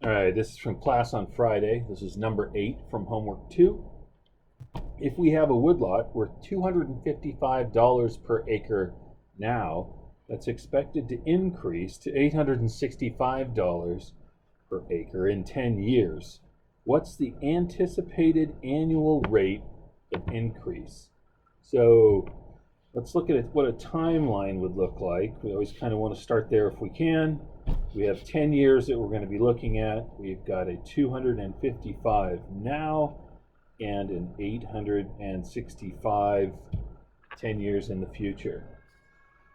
All right, this is from class on Friday. This is number 8 from homework 2. If we have a woodlot worth $255 per acre now, that's expected to increase to $865 per acre in 10 years. What's the anticipated annual rate of increase? So let's look at what a timeline would look like. We always kind of want to start there if we can. We have 10 years that we're going to be looking at. We've got a 255 now and an 865 10 years in the future.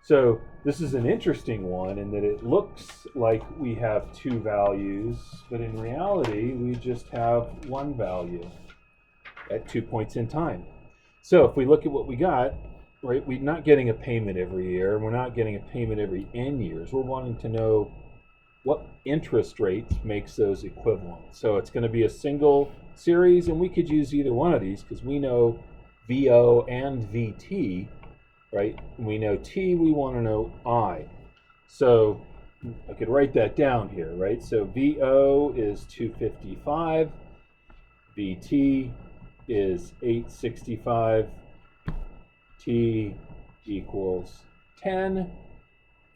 So this is an interesting one in that it looks like we have two values, but in reality we just have one value at 2 points in time. So if we look at what we got, right, we're not getting a payment every year, and we're not getting a payment every n years. We're wanting to know what interest rates makes those equivalent. So it's going to be a single series, and we could use either one of these because we know VO and VT, right? We know T, we want to know I. So I could write that down here, right? So VO is 255, VT is 865, T equals 10,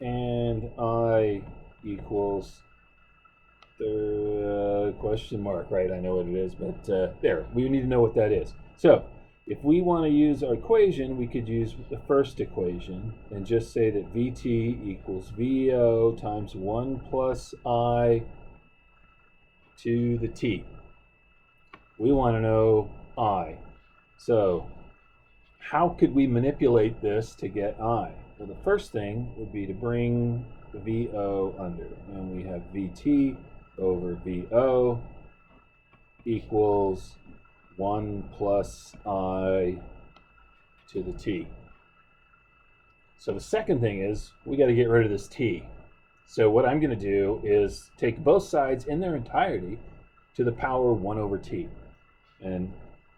and I equals the question mark, right? I know what it is, but there, we need to know what that is. So if we want to use our equation, we could use the first equation and just say that VT equals VO times 1 plus I to the T. We want to know I. So how could we manipulate this to get I? Well, the first thing would be to bring the VO under, and we have VT over VO equals 1 plus I to the T. So the second thing is we got to get rid of this T. So what I'm going to do is take both sides in their entirety to the power 1 over T. And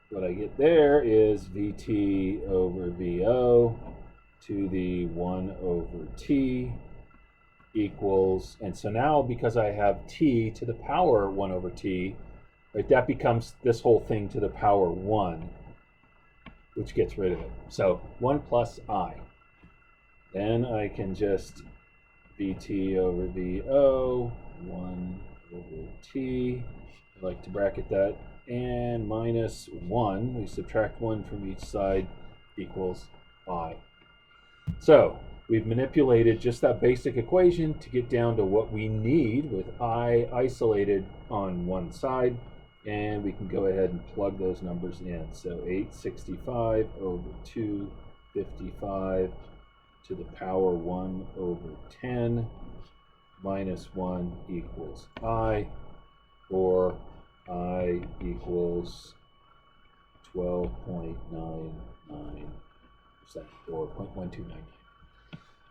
what I get there is VT over VO to the 1 over T equals, and so now because I have T to the power 1 over T, right, that becomes this whole thing to the power 1, which gets rid of it. So 1 plus I. Then I can just VT over VO, 1 over T, I like to bracket that, and minus 1, we subtract 1 from each side, equals I. So we've manipulated just that basic equation to get down to what we need with I isolated on one side, and we can go ahead and plug those numbers in. So 865 over 255 to the power 1 over 10 minus 1 equals I, or I equals 12.99%, or 0.1299.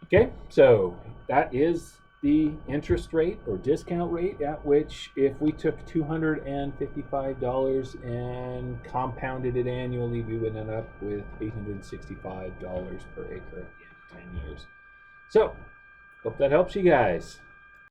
Okay, so that is the interest rate or discount rate at which, if we took $255 and compounded it annually, we would end up with $865 per acre in 10 years. So, hope that helps you guys.